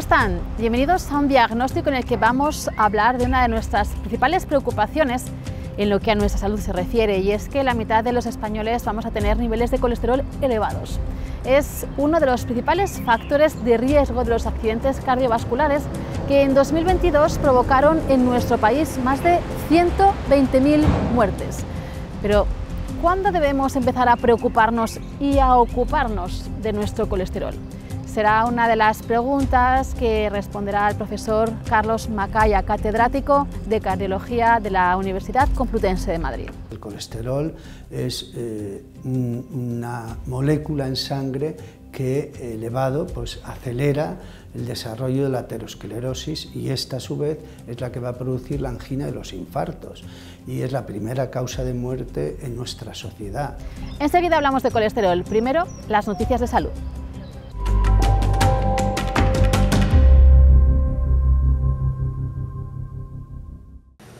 están? Bienvenidos a un diagnóstico en el que vamos a hablar de una de nuestras principales preocupaciones en lo que a nuestra salud se refiere, y es que la mitad de los españoles vamos a tener niveles de colesterol elevados. Es uno de los principales factores de riesgo de los accidentes cardiovasculares que en 2022 provocaron en nuestro país más de 120.000 muertes. Pero, ¿cuándo debemos empezar a preocuparnos y a ocuparnos de nuestro colesterol? Será una de las preguntas que responderá el profesor Carlos Macaya, catedrático de Cardiología de la Universidad Complutense de Madrid. El colesterol es una molécula en sangre que elevado acelera el desarrollo de la aterosclerosis, y esta a su vez es la que va a producir la angina y los infartos, y es la primera causa de muerte en nuestra sociedad. Enseguida hablamos de colesterol. Primero, las noticias de salud.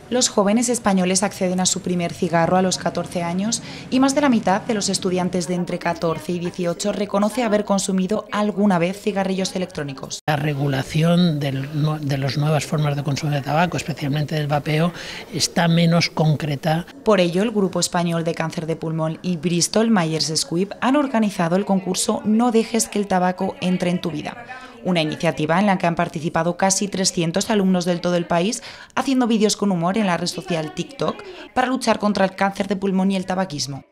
Los jóvenes españoles acceden a su primer cigarro a los 14 años y más de la mitad de los estudiantes de entre 14 y 18 reconoce haber consumido alguna vez cigarrillos electrónicos. La regulación de las nuevas formas de consumo de tabaco, especialmente del vapeo, está menos concreta. Por ello, el Grupo Español de Cáncer de Pulmón y Bristol Myers Squibb han organizado el concurso No dejes que el tabaco entre en tu vida. Una iniciativa en la que han participado casi 300 alumnos del todo el país, haciendo vídeos con humor en la red social TikTok para luchar contra el cáncer de pulmón y el tabaquismo.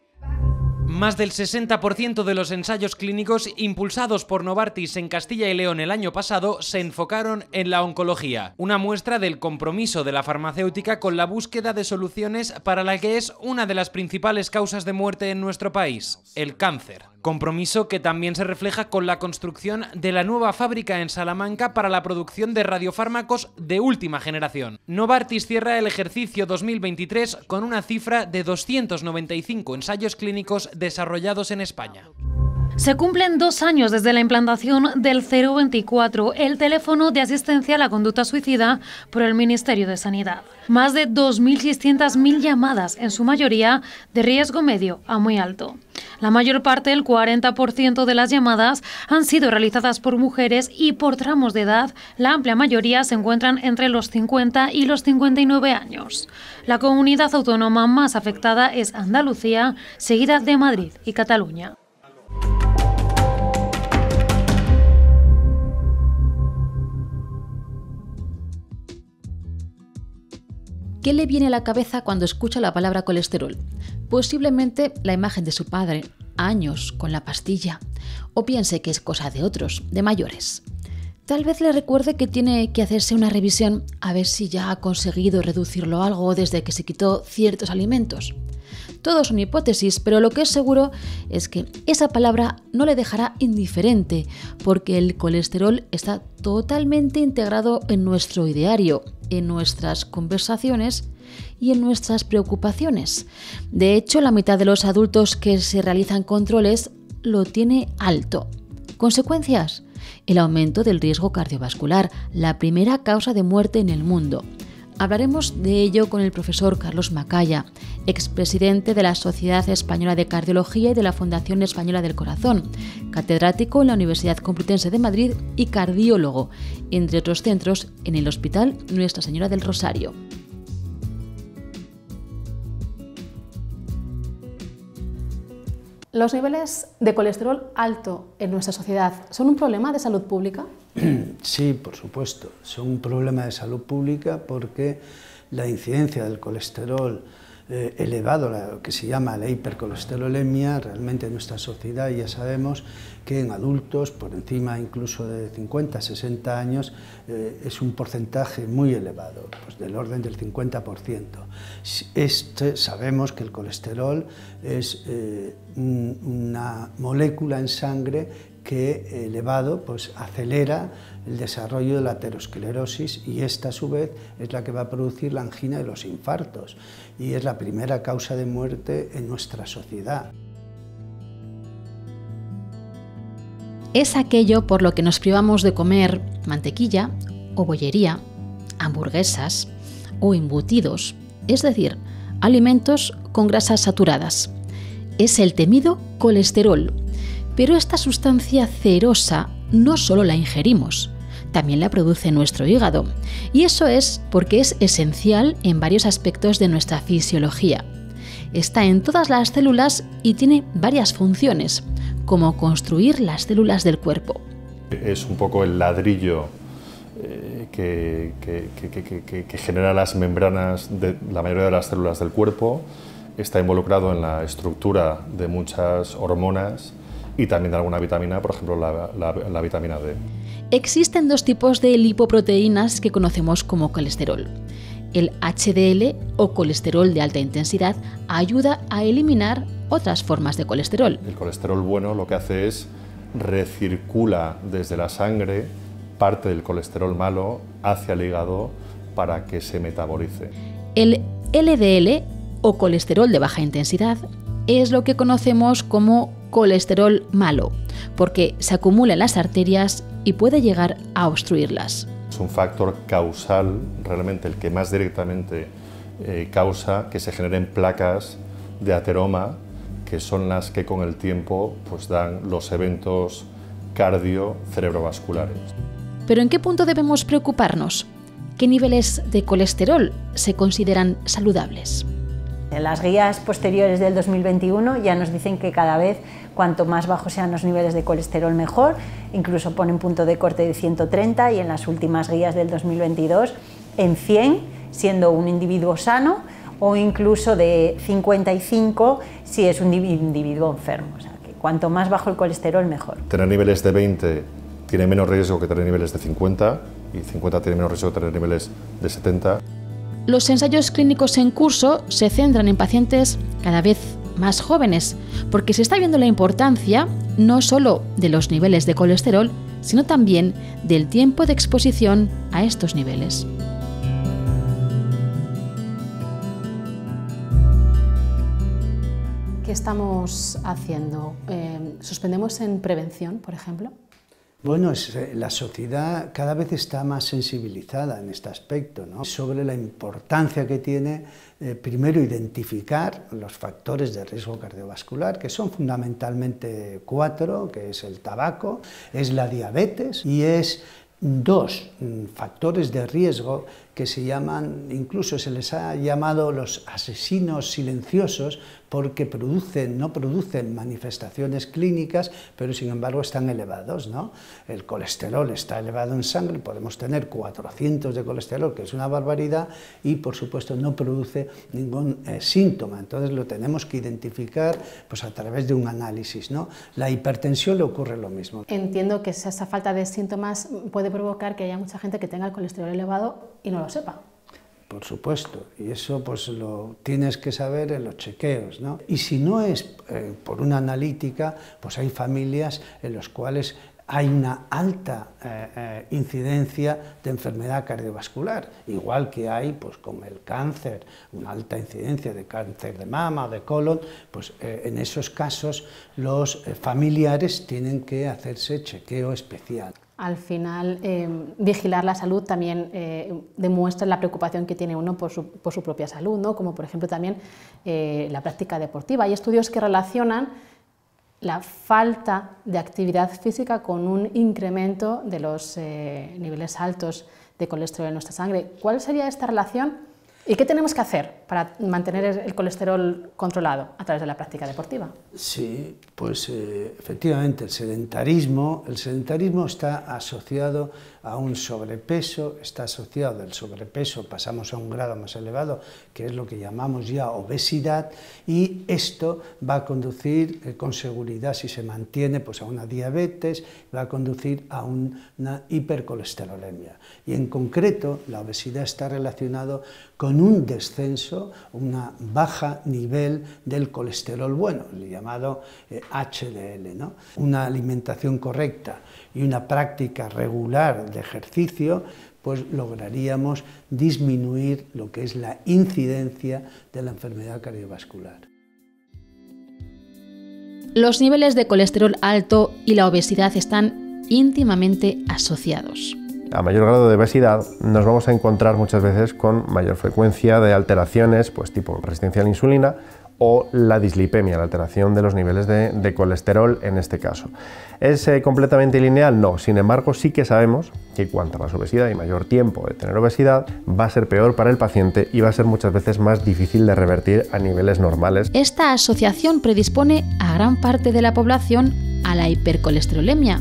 Más del 60% de los ensayos clínicos impulsados por Novartis en Castilla y León el año pasado se enfocaron en la oncología, una muestra del compromiso de la farmacéutica con la búsqueda de soluciones para la que es una de las principales causas de muerte en nuestro país, el cáncer. Compromiso que también se refleja con la construcción de la nueva fábrica en Salamanca para la producción de radiofármacos de última generación. Novartis cierra el ejercicio 2023 con una cifra de 295 ensayos clínicos desarrollados en España. Se cumplen 2 años desde la implantación del 024, el teléfono de asistencia a la conducta suicida por el Ministerio de Sanidad. Más de 2.600.000 llamadas, en su mayoría de riesgo medio a muy alto. La mayor parte, el 40% de las llamadas, han sido realizadas por mujeres y por tramos de edad. La amplia mayoría se encuentran entre los 50 y los 59 años. La comunidad autónoma más afectada es Andalucía, seguida de Madrid y Cataluña. ¿Qué le viene a la cabeza cuando escucha la palabra colesterol? Posiblemente la imagen de su padre, años con la pastilla, o piense que es cosa de otros, de mayores. Tal vez le recuerde que tiene que hacerse una revisión a ver si ya ha conseguido reducirlo algo desde que se quitó ciertos alimentos. Todo son hipótesis, pero lo que es seguro es que esa palabra no le dejará indiferente, porque el colesterol está totalmente integrado en nuestro ideario, en nuestras conversaciones y en nuestras preocupaciones. De hecho, la mitad de los adultos que se realizan controles lo tiene alto. ¿Consecuencias? El aumento del riesgo cardiovascular, la primera causa de muerte en el mundo. Hablaremos de ello con el profesor Carlos Macaya, expresidente de la Sociedad Española de Cardiología y de la Fundación Española del Corazón, catedrático en la Universidad Complutense de Madrid y cardiólogo, entre otros centros, en el Hospital Nuestra Señora del Rosario. ¿Los niveles de colesterol alto en nuestra sociedad son un problema de salud pública? Sí, por supuesto, son un problema de salud pública porque la incidencia del colesterol elevado, lo que se llama la hipercolesterolemia, realmente en nuestra sociedad ya sabemos que en adultos por encima incluso de 50, 60 años es un porcentaje muy elevado, pues del orden del 50%. Sabemos que el colesterol es una molécula en sangre que elevado acelera el desarrollo de la aterosclerosis, y esta a su vez es la que va a producir la angina y los infartos, y es la primera causa de muerte en nuestra sociedad. Es aquello por lo que nos privamos de comer mantequilla o bollería, hamburguesas o embutidos, es decir, alimentos con grasas saturadas. Es el temido colesterol. Pero esta sustancia cerosa no solo la ingerimos, también la produce nuestro hígado. Y eso es porque es esencial en varios aspectos de nuestra fisiología. Está en todas las células y tiene varias funciones, como construir las células del cuerpo. Es un poco el ladrillo que genera las membranas de la mayoría de las células del cuerpo. Está involucrado en la estructura de muchas hormonas y también de alguna vitamina, por ejemplo la vitamina D. Existen dos tipos de lipoproteínas que conocemos como colesterol. El HDL o colesterol de alta intensidad ayuda a eliminar otras formas de colesterol. El colesterol bueno lo que hace es recircula desde la sangre parte del colesterol malo hacia el hígado para que se metabolice. El LDL o colesterol de baja intensidad es lo que conocemos como colesterol malo, porque se acumula en las arterias y puede llegar a obstruirlas. Es un factor causal, realmente el que más directamente causa que se generen placas de ateroma, que son las que con el tiempo pues, dan los eventos cardio-cerebrovasculares. ¿Pero en qué punto debemos preocuparnos? ¿Qué niveles de colesterol se consideran saludables? En las guías posteriores del 2021 ya nos dicen que cada vez cuanto más bajos sean los niveles de colesterol mejor, incluso ponen punto de corte de 130 y en las últimas guías del 2022 en 100 siendo un individuo sano o incluso de 55 si es un individuo enfermo. O sea, que cuanto más bajo el colesterol mejor. Tener niveles de 20 tiene menos riesgo que tener niveles de 50 y 50 tiene menos riesgo que tener niveles de 70. Los ensayos clínicos en curso se centran en pacientes cada vez más jóvenes, porque se está viendo la importancia no solo de los niveles de colesterol, sino también del tiempo de exposición a estos niveles. ¿Qué estamos haciendo? ¿Suspendemos en prevención, por ejemplo? Bueno, la sociedad cada vez está más sensibilizada en este aspecto, ¿no? Sobre la importancia que tiene, primero, identificar los factores de riesgo cardiovascular, que son fundamentalmente 4, que es el tabaco, es la diabetes y es 2 factores de riesgo que se llaman, incluso se les ha llamado los asesinos silenciosos, porque no producen manifestaciones clínicas, pero sin embargo están elevados, ¿no? El colesterol está elevado en sangre, podemos tener 400 de colesterol, que es una barbaridad, y por supuesto no produce ningún síntoma, entonces lo tenemos que identificar pues, a través de un análisis, ¿no? La hipertensión le ocurre lo mismo. Entiendo que esa falta de síntomas puede provocar que haya mucha gente que tenga el colesterol elevado y no lo sepa. Por supuesto, y eso pues lo tienes que saber en los chequeos, ¿no? Y si no es por una analítica, pues hay familias en las cuales hay una alta incidencia de enfermedad cardiovascular, igual que hay pues, con el cáncer, una alta incidencia de cáncer de mama o de colon, pues en esos casos los familiares tienen que hacerse chequeo especial. Al final, vigilar la salud también demuestra la preocupación que tiene uno por su propia salud, ¿no? Como por ejemplo también la práctica deportiva. Hay estudios que relacionan la falta de actividad física con un incremento de los niveles altos de colesterol en nuestra sangre. ¿Cuál sería esta relación? ¿Y qué tenemos que hacer para mantener el colesterol controlado a través de la práctica deportiva? Sí, pues efectivamente el sedentarismo está asociado a un sobrepeso, está asociado del sobrepeso, pasamos a un grado más elevado, que es lo que llamamos ya obesidad, y esto va a conducir con seguridad, si se mantiene, pues a una diabetes, va a conducir a una hipercolesterolemia. Y en concreto, la obesidad está relacionado con un descenso, una baja nivel del colesterol bueno, el llamado HDL, ¿no? Una alimentación correcta y una práctica regular de ejercicio, pues lograríamos disminuir lo que es la incidencia de la enfermedad cardiovascular. Los niveles de colesterol alto y la obesidad están íntimamente asociados. A mayor grado de obesidad nos vamos a encontrar muchas veces con mayor frecuencia de alteraciones, pues tipo resistencia a la insulina o la dislipemia, la alteración de los niveles de colesterol en este caso. ¿Es completamente lineal? No, sin embargo sí que sabemos que cuanto más obesidad y mayor tiempo de tener obesidad va a ser peor para el paciente y va a ser muchas veces más difícil de revertir a niveles normales. Esta asociación predispone a gran parte de la población a la hipercolesterolemia,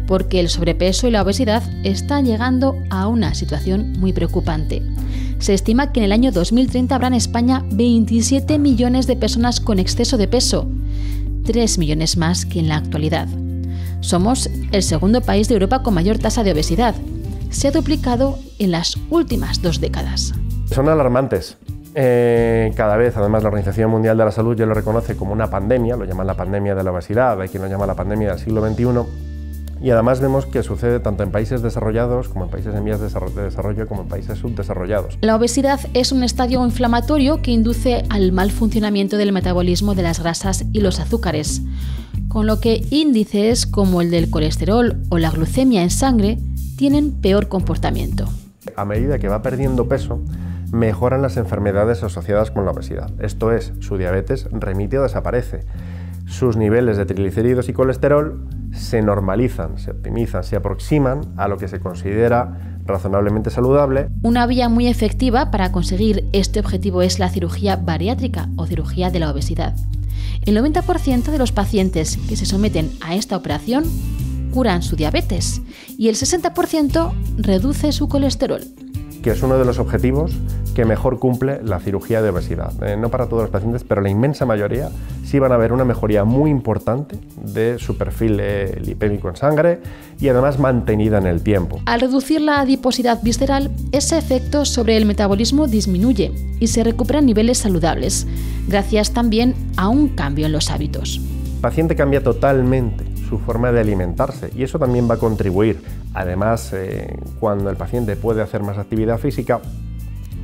porque el sobrepeso y la obesidad están llegando a una situación muy preocupante. Se estima que en el año 2030 habrá en España 27 millones de personas con exceso de peso, 3 millones más que en la actualidad. Somos el segundo país de Europa con mayor tasa de obesidad. Se ha duplicado en las últimas 2 décadas. Son alarmantes. Cada vez, además, la Organización Mundial de la Salud ya lo reconoce como una pandemia, lo llaman la pandemia de la obesidad, hay quien lo llama la pandemia del siglo XXI. Y además vemos que sucede tanto en países desarrollados como en países en vías de desarrollo como en países subdesarrollados. La obesidad es un estadio inflamatorio que induce al mal funcionamiento del metabolismo de las grasas y los azúcares, con lo que índices como el del colesterol o la glucemia en sangre tienen peor comportamiento. A medida que va perdiendo peso, mejoran las enfermedades asociadas con la obesidad. Esto es, su diabetes remite o desaparece. Sus niveles de triglicéridos y colesterol se normalizan, se optimizan, se aproximan a lo que se considera razonablemente saludable. Una vía muy efectiva para conseguir este objetivo es la cirugía bariátrica o cirugía de la obesidad. El 90% de los pacientes que se someten a esta operación curan su diabetes y el 60% reduce su colesterol, que es uno de los objetivos que mejor cumple la cirugía de obesidad. No para todos los pacientes, pero la inmensa mayoría sí van a ver una mejoría muy importante de su perfil lipémico en sangre y además mantenida en el tiempo. Al reducir la adiposidad visceral, ese efecto sobre el metabolismo disminuye y se recuperan niveles saludables, gracias también a un cambio en los hábitos. El paciente cambia totalmente su forma de alimentarse y eso también va a contribuir. Además, cuando el paciente puede hacer más actividad física,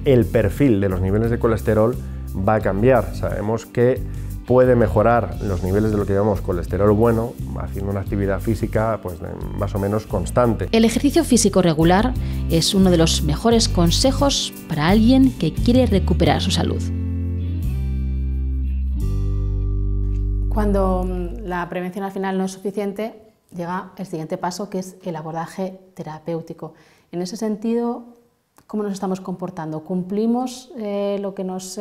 el perfil de los niveles de colesterol va a cambiar. Sabemos que puede mejorar los niveles de lo que llamamos colesterol bueno haciendo una actividad física pues, más o menos constante. El ejercicio físico regular es uno de los mejores consejos para alguien que quiere recuperar su salud. Cuando la prevención al final no es suficiente, llega el siguiente paso, que es el abordaje terapéutico. En ese sentido, ¿cómo nos estamos comportando? ¿Cumplimos lo que nos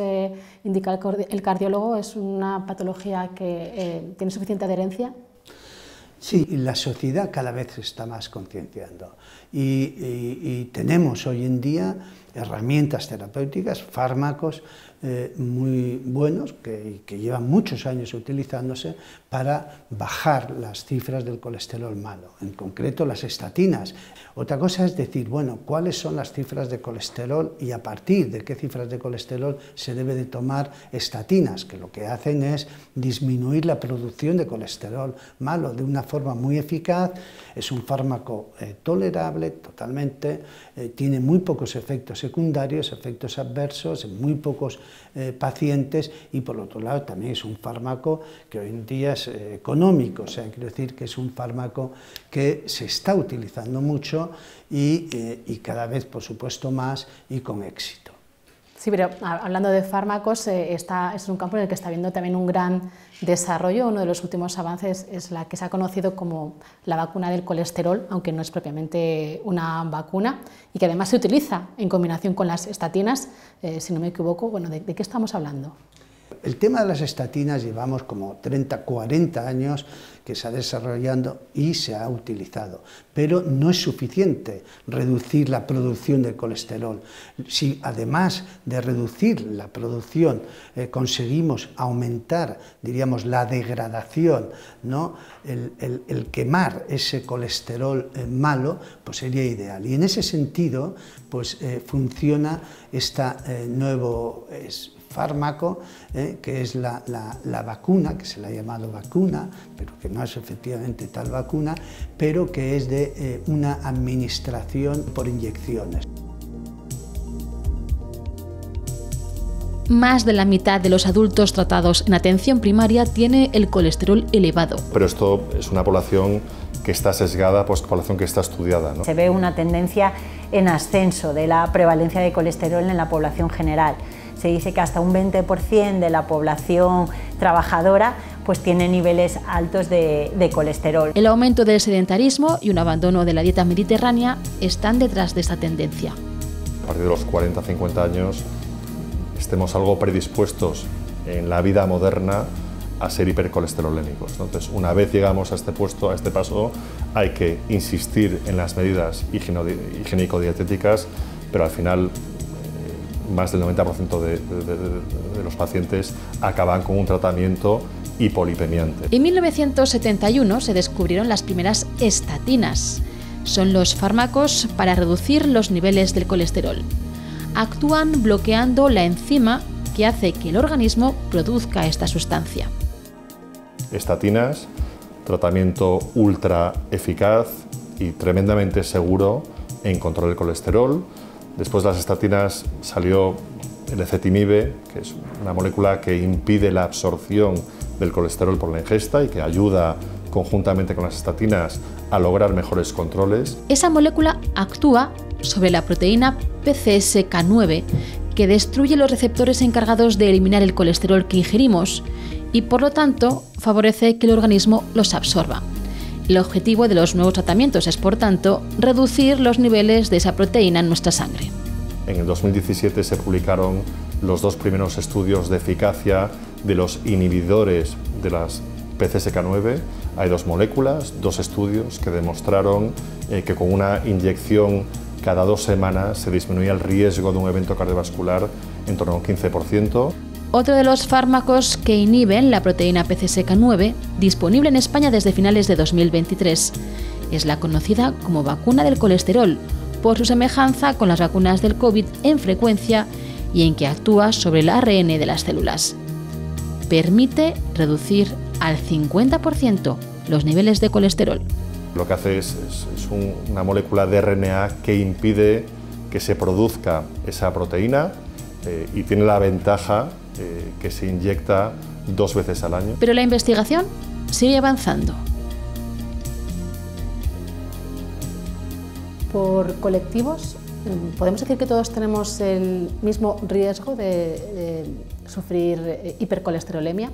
indica el cardiólogo? ¿Es una patología que tiene suficiente adherencia? Sí, la sociedad cada vez se está más concienciando y tenemos hoy en día herramientas terapéuticas, fármacos muy buenos que llevan muchos años utilizándose para bajar las cifras del colesterol malo, en concreto las estatinas. Otra cosa es decir, bueno, ¿cuáles son las cifras de colesterol y a partir de qué cifras de colesterol se debe de tomar estatinas? Que lo que hacen es disminuir la producción de colesterol malo de una forma muy eficaz, es un fármaco tolerable totalmente, tiene muy pocos efectos secundarios, efectos adversos en muy pocos pacientes y por otro lado también es un fármaco que hoy en día es económico, o sea, quiero decir que es un fármaco que se está utilizando mucho y cada vez por supuesto más y con éxito. Sí, pero hablando de fármacos, es un campo en el que está habiendo también un gran desarrollo. Uno de los últimos avances es la que se ha conocido como la vacuna del colesterol, aunque no es propiamente una vacuna, y que además se utiliza en combinación con las estatinas, si no me equivoco. Bueno, ¿de qué estamos hablando? El tema de las estatinas llevamos como 30, 40 años que se ha desarrollando y se ha utilizado, pero no es suficiente reducir la producción de colesterol. Si además de reducir la producción conseguimos aumentar, diríamos, la degradación, ¿no? el quemar ese colesterol malo, pues sería ideal. Y en ese sentido, pues funciona este nuevo fármaco, que es la vacuna, que se le ha llamado vacuna, pero que no es efectivamente tal vacuna, pero que es de una administración por inyecciones. Más de la mitad de los adultos tratados en atención primaria tiene el colesterol elevado. Pero esto es una población que está sesgada, pues población que está estudiada, ¿no? Se ve una tendencia en ascenso de la prevalencia de colesterol en la población general. se dice que hasta un 20% de la población trabajadora pues tiene niveles altos de colesterol. El aumento del sedentarismo y un abandono de la dieta mediterránea están detrás de esta tendencia. A partir de los 40-50 años estemos algo predispuestos en la vida moderna a ser hipercolesterolémicos, ¿no? Entonces, una vez llegamos a este paso, hay que insistir en las medidas higiénico-dietéticas, pero al final más del 90% de los pacientes acaban con un tratamiento hipolipemiante. En 1971 se descubrieron las primeras estatinas. Son los fármacos para reducir los niveles del colesterol. Actúan bloqueando la enzima que hace que el organismo produzca esta sustancia. Estatinas, tratamiento ultra eficaz y tremendamente seguro en control del colesterol. Después de las estatinas salió el ezetimibe, que es una molécula que impide la absorción del colesterol por la ingesta y que ayuda conjuntamente con las estatinas a lograr mejores controles. Esa molécula actúa sobre la proteína PCSK9, que destruye los receptores encargados de eliminar el colesterol que ingerimos y por lo tanto favorece que el organismo los absorba. El objetivo de los nuevos tratamientos es, por tanto, reducir los niveles de esa proteína en nuestra sangre. En el 2017 se publicaron los 2 primeros estudios de eficacia de los inhibidores de las PCSK9. Hay 2 moléculas, 2 estudios que demostraron que con una inyección cada 2 semanas se disminuía el riesgo de un evento cardiovascular en torno a un 15%. Otro de los fármacos que inhiben la proteína PCSK9, disponible en España desde finales de 2023, es la conocida como vacuna del colesterol, por su semejanza con las vacunas del COVID en frecuencia y en que actúa sobre el ARN de las células. Permite reducir al 50% los niveles de colesterol. Lo que hace es una molécula de RNA que impide que se produzca esa proteína y tiene la ventaja que se inyecta 2 veces al año. Pero la investigación sigue avanzando. Por colectivos, ¿podemos decir que todos tenemos el mismo riesgo de sufrir hipercolesterolemia?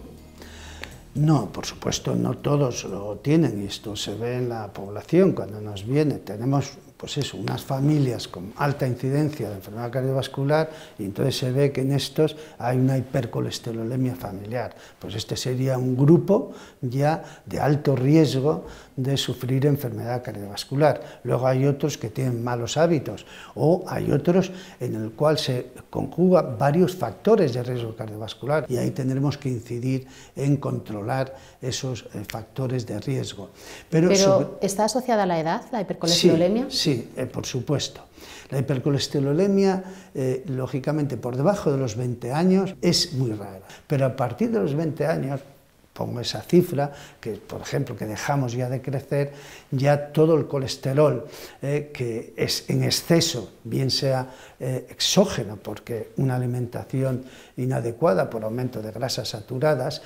No, por supuesto, no todos lo tienen y esto se ve en la población cuando nos viene. Tenemos pues eso, unas familias con alta incidencia de enfermedad cardiovascular y entonces se ve que en estos hay una hipercolesterolemia familiar. Pues este sería un grupo ya de alto riesgo de sufrir enfermedad cardiovascular. Luego hay otros que tienen malos hábitos o hay otros en el cual se conjugan varios factores de riesgo cardiovascular y ahí tendremos que incidir en controlar esos factores de riesgo. Pero ¿está asociada a la edad, la hipercolesterolemia? Sí, por supuesto. La hipercolesterolemia, lógicamente, por debajo de los 20 años es muy rara, pero a partir de los 20 años, pongo esa cifra, que por ejemplo que dejamos ya de crecer, ya todo el colesterol que es en exceso, bien sea exógeno, porque una alimentación inadecuada por aumento de grasas saturadas,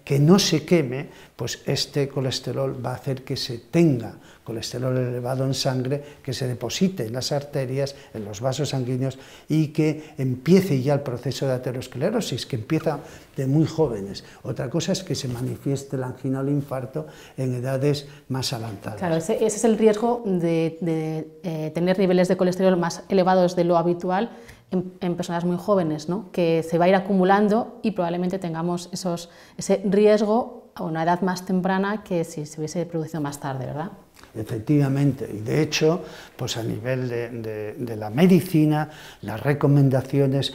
que no se queme, pues este colesterol va a hacer que se tenga colesterol elevado en sangre, que se deposite en las arterias, en los vasos sanguíneos y que empiece ya el proceso de aterosclerosis, que empieza de muy jóvenes. Otra cosa es que se manifieste la angina o el infarto en edades más avanzadas. Claro, ese es el riesgo de tener niveles de colesterol más elevados de lo habitual en personas muy jóvenes, ¿no? Que se va a ir acumulando y probablemente tengamos ese riesgo a una edad más temprana que si se hubiese producido más tarde, ¿verdad? Efectivamente, y de hecho, pues a nivel de la medicina, las recomendaciones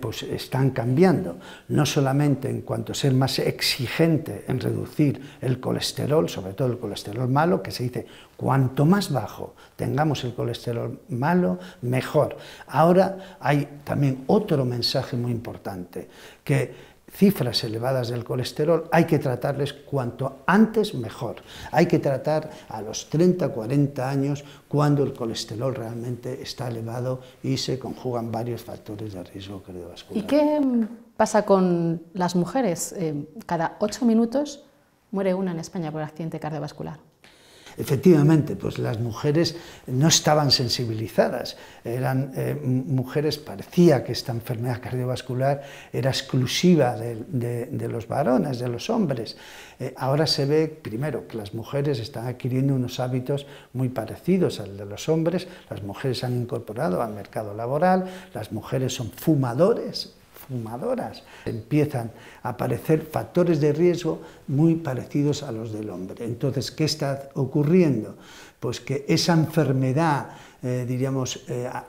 pues están cambiando, no solamente en cuanto a ser más exigente en reducir el colesterol, sobre todo el colesterol malo, que se dice cuanto más bajo tengamos el colesterol malo, mejor. Ahora hay también otro mensaje muy importante, que cifras elevadas del colesterol hay que tratarles cuanto antes mejor. Hay que tratar a los 30, 40 años cuando el colesterol realmente está elevado y se conjugan varios factores de riesgo cardiovascular. ¿Y qué pasa con las mujeres? Cada 8 minutos muere una en España por accidente cardiovascular. Efectivamente, pues las mujeres no estaban sensibilizadas, eran mujeres, parecía que esta enfermedad cardiovascular era exclusiva de los varones, de los hombres. Ahora se ve, primero, que las mujeres están adquiriendo unos hábitos muy parecidos al de los hombres, las mujeres se han incorporado al mercado laboral, las mujeres son fumadoras, empiezan a aparecer factores de riesgo muy parecidos a los del hombre. Entonces, ¿qué está ocurriendo? Pues que esa enfermedad, diríamos,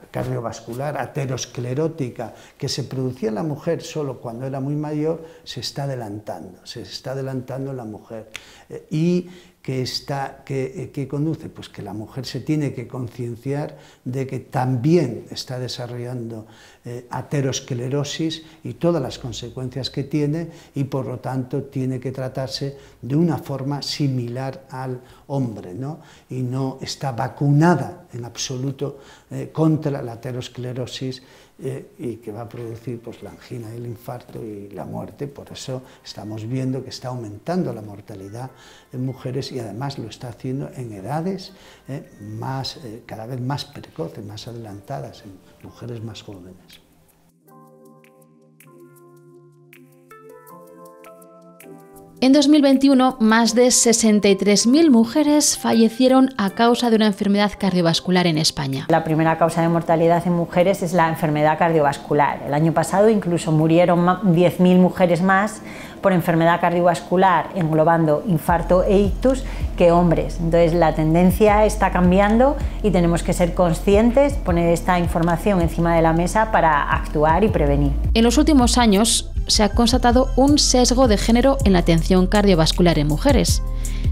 cardiovascular, aterosclerótica, que se producía en la mujer solo cuando era muy mayor, se está adelantando en la mujer. ¿Qué conduce? Pues que la mujer se tiene que concienciar de que también está desarrollando aterosclerosis y todas las consecuencias que tiene, y por lo tanto tiene que tratarse de una forma similar al hombre, ¿no? Y no está vacunada en absoluto contra la aterosclerosis, y que va a producir pues, la angina, el infarto y la muerte. Por eso estamos viendo que está aumentando la mortalidad en mujeres, y además lo está haciendo en edades cada vez más precoces, más adelantadas, en mujeres más jóvenes. En 2021, más de 63.000 mujeres fallecieron a causa de una enfermedad cardiovascular en España. La primera causa de mortalidad en mujeres es la enfermedad cardiovascular. El año pasado incluso murieron 10.000 mujeres más por enfermedad cardiovascular, englobando infarto e ictus, que hombres. Entonces la tendencia está cambiando y tenemos que ser conscientes, poner esta información encima de la mesa para actuar y prevenir. En los últimos años se ha constatado un sesgo de género en la atención cardiovascular en mujeres.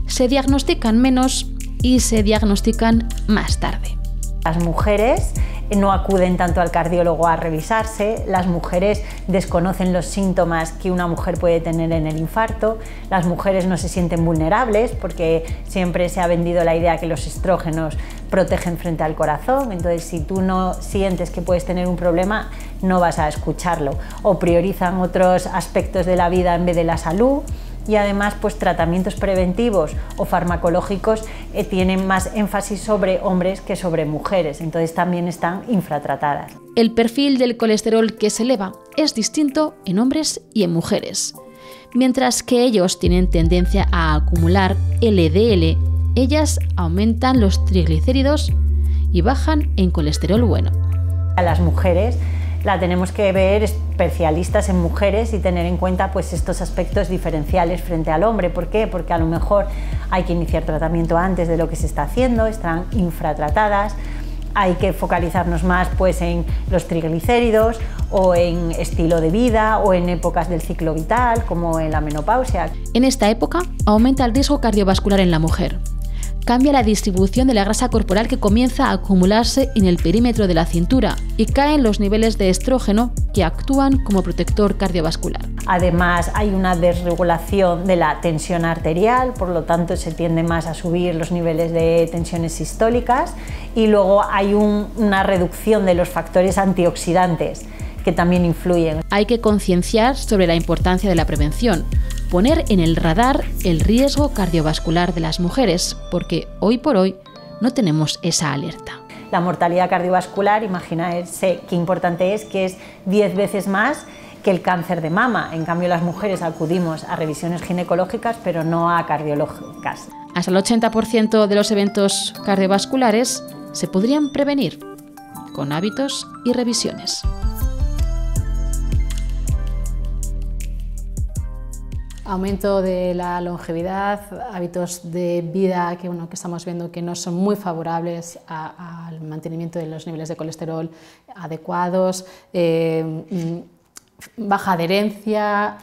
Se diagnostican menos y se diagnostican más tarde. Las mujeres no acuden tanto al cardiólogo a revisarse, las mujeres desconocen los síntomas que una mujer puede tener en el infarto, las mujeres no se sienten vulnerables porque siempre se ha vendido la idea que los estrógenos protegen frente al corazón, entonces si tú no sientes que puedes tener un problema, no vas a escucharlo, o priorizan otros aspectos de la vida en vez de la salud. Y además, pues tratamientos preventivos o farmacológicos tienen más énfasis sobre hombres que sobre mujeres, entonces también están infratratadas. El perfil del colesterol que se eleva es distinto en hombres y en mujeres. Mientras que ellos tienen tendencia a acumular LDL, ellas aumentan los triglicéridos y bajan en colesterol bueno. A las mujeres la tenemos que ver especialistas en mujeres y tener en cuenta pues, estos aspectos diferenciales frente al hombre. ¿Por qué? Porque a lo mejor hay que iniciar tratamiento antes de lo que se está haciendo, están infratratadas, hay que focalizarnos más pues, en los triglicéridos o en estilo de vida o en épocas del ciclo vital, como en la menopausia. En esta época aumenta el riesgo cardiovascular en la mujer. Cambia la distribución de la grasa corporal que comienza a acumularse en el perímetro de la cintura y caen los niveles de estrógeno que actúan como protector cardiovascular. Además hay una desregulación de la tensión arterial, por lo tanto se tiende más a subir los niveles de tensiones sistólicas, y luego hay una reducción de los factores antioxidantes que también influyen. Hay que concienciar sobre la importancia de la prevención, poner en el radar el riesgo cardiovascular de las mujeres, porque hoy por hoy no tenemos esa alerta. La mortalidad cardiovascular, imagínense qué importante es, que es 10 veces más que el cáncer de mama. En cambio, las mujeres acudimos a revisiones ginecológicas, pero no a cardiológicas. Hasta el 80% de los eventos cardiovasculares se podrían prevenir con hábitos y revisiones. Aumento de la longevidad, hábitos de vida que estamos viendo que no son muy favorables al mantenimiento de los niveles de colesterol adecuados, baja adherencia.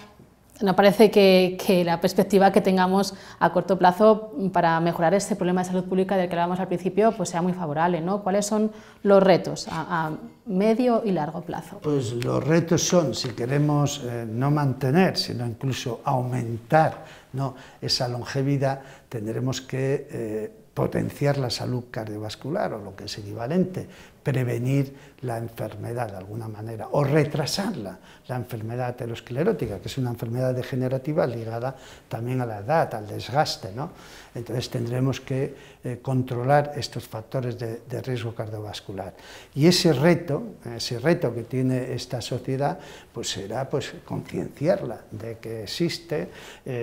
Nos parece que la perspectiva que tengamos a corto plazo para mejorar este problema de salud pública del que hablábamos al principio pues sea muy favorable, ¿no? ¿Cuáles son los retos a medio y largo plazo? Pues los retos son, si queremos no mantener, sino incluso aumentar, ¿no?, esa longevidad, tendremos que potenciar la salud cardiovascular, o lo que es equivalente, prevenir la enfermedad de alguna manera, o retrasarla, la enfermedad aterosclerótica, que es una enfermedad degenerativa ligada también a la edad, al desgaste, ¿no? Entonces tendremos que controlar estos factores de riesgo cardiovascular. Y ese reto que tiene esta sociedad, pues será pues concienciarla de que existe,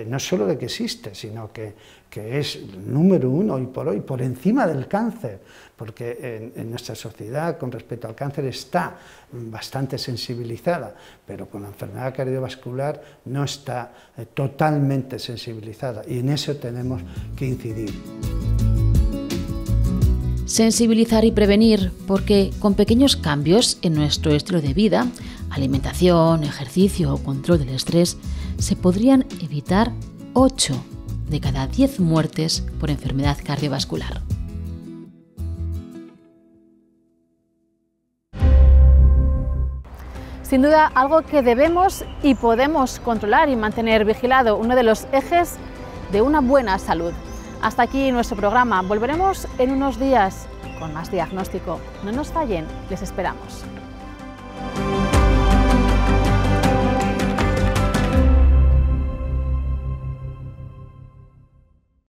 no solo de que existe, sino que es el número uno hoy por encima del cáncer, porque en nuestra sociedad con respecto al cáncer está bastante sensibilizada, pero con la enfermedad cardiovascular no está totalmente sensibilizada, y en eso tenemos que incidir. Sensibilizar y prevenir, porque con pequeños cambios en nuestro estilo de vida, alimentación, ejercicio o control del estrés, se podrían evitar 8 de cada 10 muertes por enfermedad cardiovascular. Sin duda, algo que debemos y podemos controlar y mantener vigilado, uno de los ejes de una buena salud. Hasta aquí nuestro programa. Volveremos en unos días con más diagnóstico. No nos fallen, les esperamos.